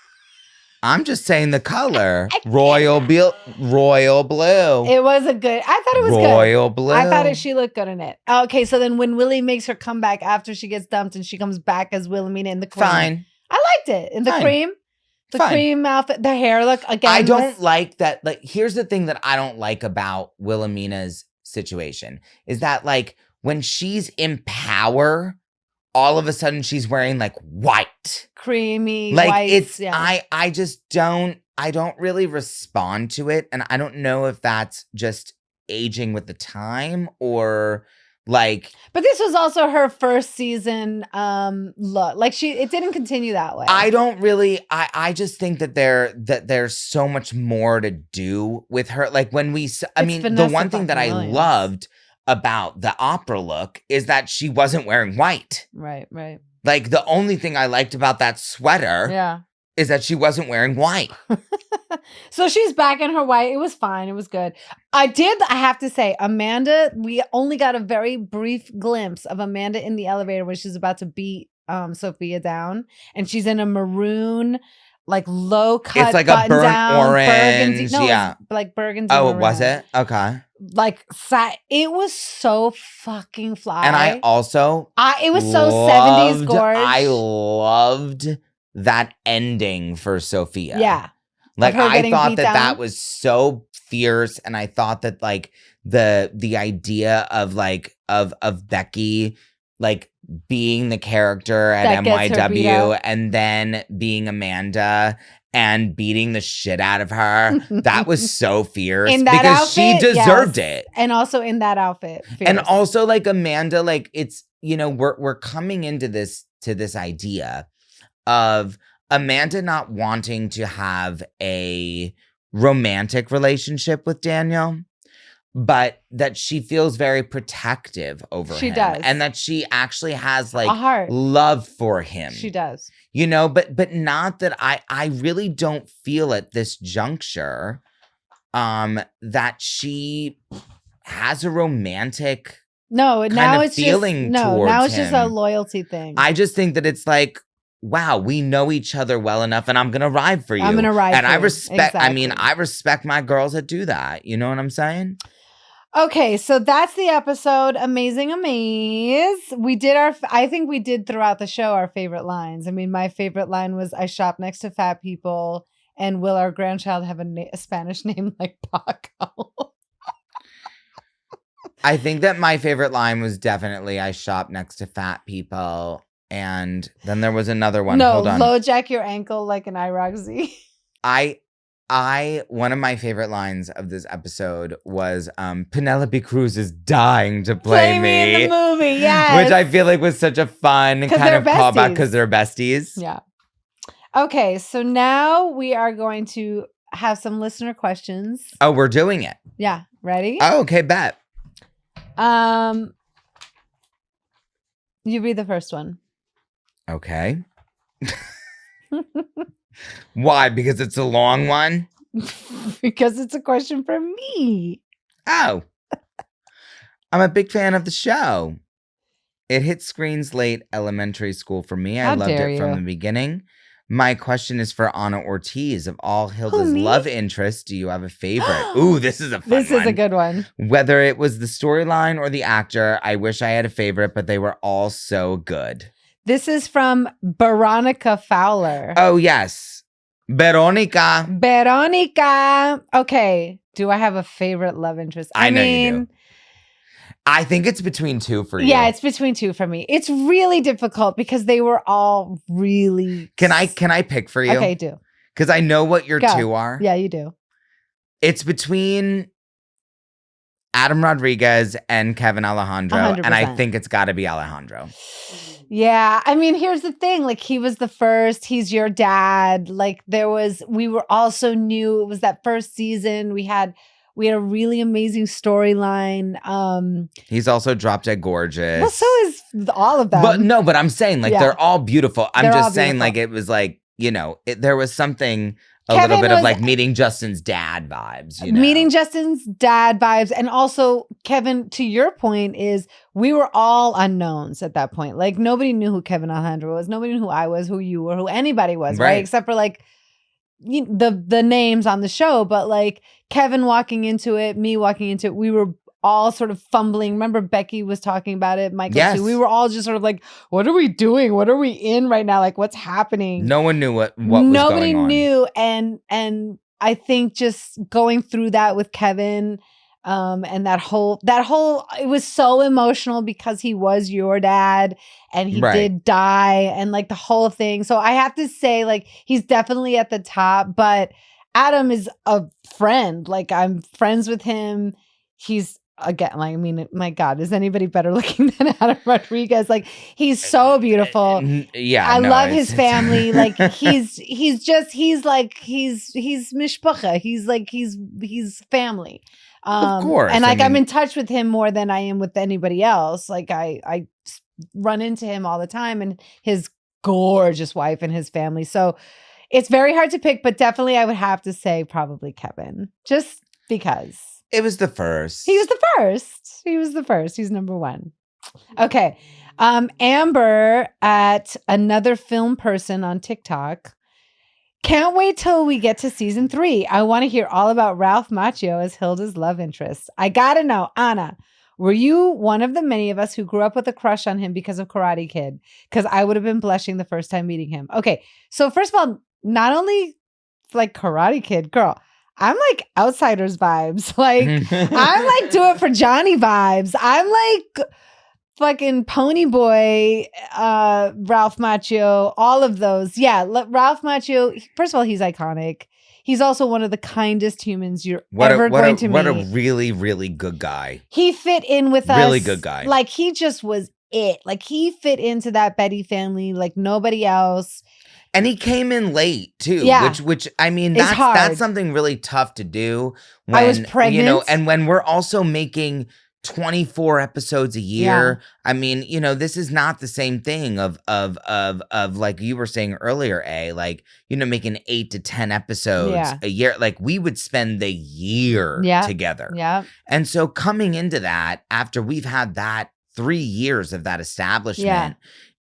I'm just saying the color. Royal blue. It was I thought it was good. Royal blue. I thought she looked good in it. Okay, so then when Willie makes her come back after she gets dumped and she comes back as Wilhelmina in the cream. Fine. I liked it. In the cream. The cream outfit. The hair look, again. I don't like that. Like, here's the thing that I don't like about Wilhelmina's situation. Is that, like, when she's in power, all of a sudden she's wearing like white. Creamy, like white. It's I just don't really respond to it. And I don't know if that's just aging with the time or like. But this was also her first season look. Like it didn't continue that way. I don't really I just think that there's so much more to do with her. Like when the one thing that I loved about the opera look is that she wasn't wearing white. Right. Like the only thing I liked about that sweater is that she wasn't wearing white. So she's back in her white. It was fine. It was good. I have to say, Amanda, we only got a very brief glimpse of Amanda in the elevator when she's about to beat Sophia down. And she's in a maroon, like low cut, it's like a burnt orange. Burgundy. No, yeah. Like burgundy. Oh, maroon. Was it? Okay. Like it was so fucking fly. And I also it was so 70s gorge. I loved that ending for Sophia. Yeah. Like I thought that was so fierce, and I thought that like the idea of like of Becky like being the character at MYW and then being Amanda and beating the shit out of her, that was so fierce in that because outfit, she deserved it. And also in that outfit. Fierce. And also like Amanda, like it's, we're coming into this idea of Amanda not wanting to have a romantic relationship with Daniel, but that she feels very protective over him. She does. And that she actually has like a heart. Love for him. She does. But not that I really don't feel at this juncture that she has a romantic now it's just a loyalty thing. I just think that it's like, wow, we know each other well enough, and I'm gonna ride for you. I'm gonna ride, and for I respect. Exactly. I mean, I respect my girls that do that. You know what I'm saying? Okay, so that's the episode. Amazing Amaze. I think we did throughout the show our favorite lines. I mean, my favorite line was, "I shop next to fat people, and will our grandchild have a Spanish name like Paco?" I think that my favorite line was definitely, "I shop next to fat people." And then there was another one. No, hold on. Low jack your ankle like an IROC. One of my favorite lines of this episode was Penelope Cruz is dying to play me in the movie, yes. Which I feel like was such a fun kind of callback because they're besties. Yeah. Okay, so now we are going to have some listener questions. Oh, we're doing it. Yeah. Ready? Oh, okay, bet. You read the first one. Okay. Why? Because it's a long one? Because it's a question from me. Oh. I'm a big fan of the show. It hit screens late elementary school for me. I loved it from the beginning. My question is for Anna Ortiz. Of all Hilda's love interests, do you have a favorite? Ooh, this is a fun one. This is a good one. Whether it was the storyline or the actor, I wish I had a favorite, but they were all so good. This is from Veronica Fowler. Oh, yes. Veronica. Okay. Do I have a favorite love interest? I know you do. I think it's between two for you. Yeah, it's between two for me. It's really difficult because they were all really... Can I pick for you? Okay, do. Because I know what your two are. Yeah, you do. It's between Adam Rodriguez and Kevin Alejandro. 100%. And I think it's got to be Alejandro. Yeah. I mean, here's the thing. Like, he was the first. He's your dad. Like, we were also new. It was that first season. We had a really amazing storyline. He's also drop dead gorgeous. Well, so is all of them. But I'm saying, like, they're all beautiful. I'm just saying, like, it was like, there was something... little bit of like meeting Justin's dad vibes, Meeting Justin's dad vibes. And also, Kevin, to your point, is we were all unknowns at that point. Like, nobody knew who Kevin Alejandro was. Nobody knew who I was, who you were, who anybody was, right? Except for like the names on the show. But like Kevin walking into it, me walking into it, we were all sort of fumbling. Remember, Becky was talking about it, Michael too. We were all just sort of like, what are we doing? What are we in right now? Like, what's happening? No one knew what was going on. Nobody knew. And I think just going through that with Kevin, and that whole, it was so emotional because he was your dad and he did die and like the whole thing. So I have to say, like, he's definitely at the top, but Adam is a friend. Like, I'm friends with him. he's again, like, I mean, my God, is anybody better looking than Adam Rodriguez? Like, he's so beautiful. Yeah, I no, love his it's- family. Like, he's mishpacha. He's family. Of course. And I like, I'm mean- in touch with him more than I am with anybody else. Like, I run into him all the time, and his gorgeous wife and his family. So it's very hard to pick, but definitely I would have to say probably Kevin, just because. It was the first. He was the first. He's number one. Okay. Amber at Another Film Person on TikTok. Can't wait till we get to season 3. I want to hear all about Ralph Macchio as Hilda's love interest. I gotta know, Anna, were you one of the many of us who grew up with a crush on him because of Karate Kid? Because I would have been blushing the first time meeting him. Okay. So first of all, not only like Karate Kid, girl, I'm like Outsiders vibes. Like, I'm like Do It for Johnny vibes. I'm like fucking Pony Boy, Ralph Macchio, all of those. Yeah, Ralph Macchio, first of all, he's iconic. He's also one of the kindest humans you're ever going to meet. What a really, really good guy. He fit in with us. Really good guy. Like, he just was it. Like, he fit into that Betty family like nobody else. And he came in late too, Yeah. which I mean, It's hard. that's something really tough to do. When, I was pregnant. you know, and when we're also making 24 episodes a year. Yeah. I mean, you know, this is not the same thing of like you were saying earlier, like, you know, making 8 to 10 episodes a year. Like, we would spend the year together. Yeah. And so coming into that after we've had that 3 years of that establishment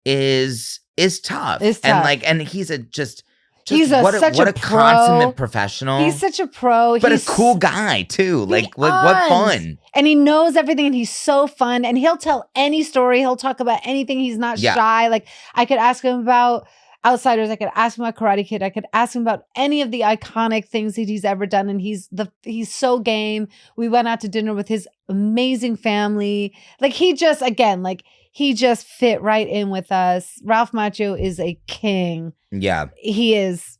is tough. It's tough. And like, and he's such a pro. Consummate professional. He's such a pro. But a cool guy too. Like what fun. And he knows everything, and he's so fun, and he'll tell any story. He'll talk about anything. He's not shy. Like, I could ask him about Outsiders. I could ask him about Karate Kid. I could ask him about any of the iconic things that he's ever done. And he's so game. We went out to dinner with his amazing family. Like, he just fit right in with us. Ralph Macchio is a king. Yeah. He is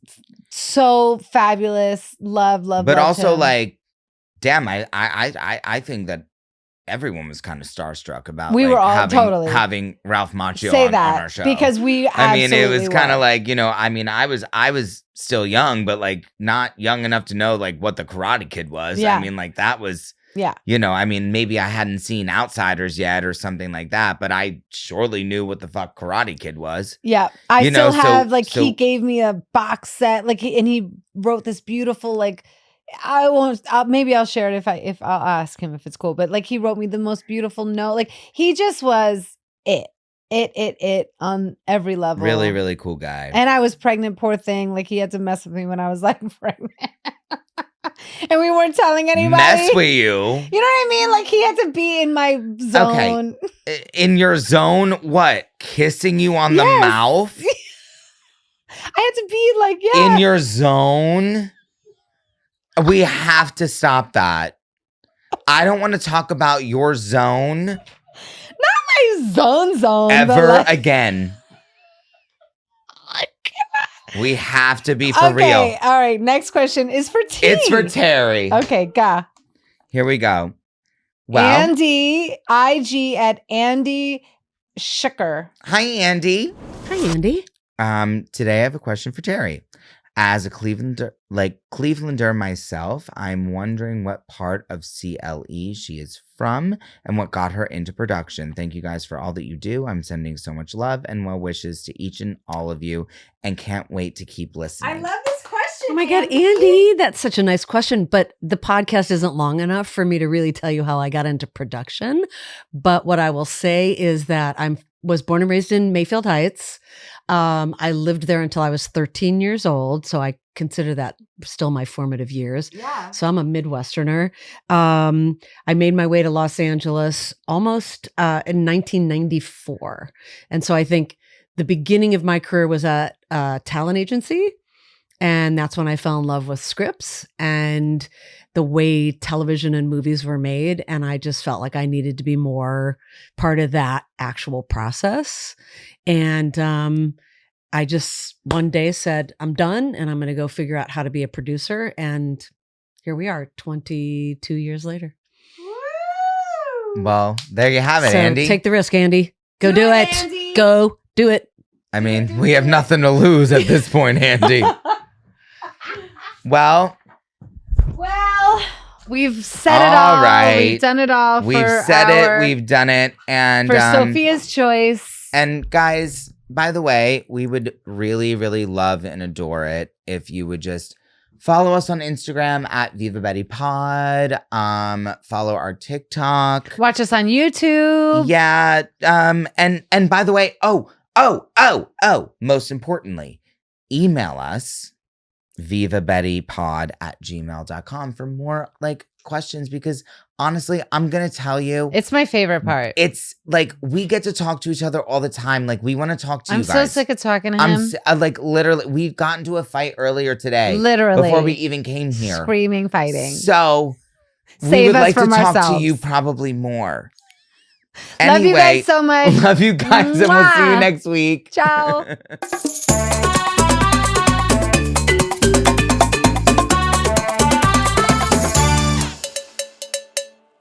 so fabulous. Love but also him. Like, damn, I think that everyone was kind of starstruck about we were all having Ralph Macchio on our show. Because we it was kind of like, you know, I mean, I was still young, but like not young enough to know like what the Karate Kid was. Yeah. I mean, like that was you know, I mean, maybe I hadn't seen Outsiders yet or something like that, but I surely knew what the fuck Karate Kid was. Yeah. I still have he gave me a box set, like, and he wrote this beautiful, like, maybe I'll share it if I'll ask him if it's cool, but like, he wrote me the most beautiful note. Like, he just was it on every level. Really, really cool guy. And I was pregnant, poor thing. Like, he had to mess with me when I was like pregnant. And we weren't telling anybody. Mess with you. You know what I mean? Like, he had to be in my zone. Okay. In your zone, what? Kissing you on the mouth? I had to be like, in your zone? We have to stop that. I don't want to talk about your zone. Not my zone. Ever again. We have to be for real. Okay, all right. Next question is for T. It's for Terry. Okay, ga. Here we go. Well, Andy, IG at Andy Schicker. Hi, Andy. Hi, Andy. Today I have a question for Terry. As a Clevelander myself, I'm wondering what part of CLE she is from and what got her into production. Thank you guys for all that you do. I'm sending so much love and well wishes to each and all of you and can't wait to keep listening. I love this question. Oh my God, Andy, that's such a nice question, but the podcast isn't long enough for me to really tell you how I got into production. But what I will say is that I was born and raised in Mayfield Heights. I lived there until I was 13 years old. So I consider that still my formative years. Yeah. So I'm a Midwesterner. I made my way to Los Angeles almost in 1994. And so I think the beginning of my career was at a talent agency. And that's when I fell in love with scripts and the way television and movies were made. And I just felt like I needed to be more part of that actual process. And I just one day said, I'm done and I'm going to go figure out how to be a producer. And here we are 22 years later. Well, there you have it, So Andy. take the risk, Andy. Go do it. Andy. Go do it. I mean, we have nothing to lose at this point, Andy. Well, we've said it all. right. We've done it all. We've said it. We've done it. And for Sophia's choice. And guys, by the way, we would really, really love and adore it if you would just follow us on Instagram at Viva Betty Pod. Follow our TikTok. Watch us on YouTube. Yeah. And by the way, most importantly, email us vivabettypod@gmail.com for more like questions, because honestly, I'm gonna tell you, It's my favorite part. it's like we get to talk to each other all the time. Like we want to talk to you I'm guys. so sick of talking to him. Like literally, we've gotten to a fight earlier today. Literally. Before we even came here. Screaming, fighting. So we Save would us like to from talk ourselves. to you probably more. Love you guys so much. Love you guys, and we'll see you Mwah. next week. Ciao.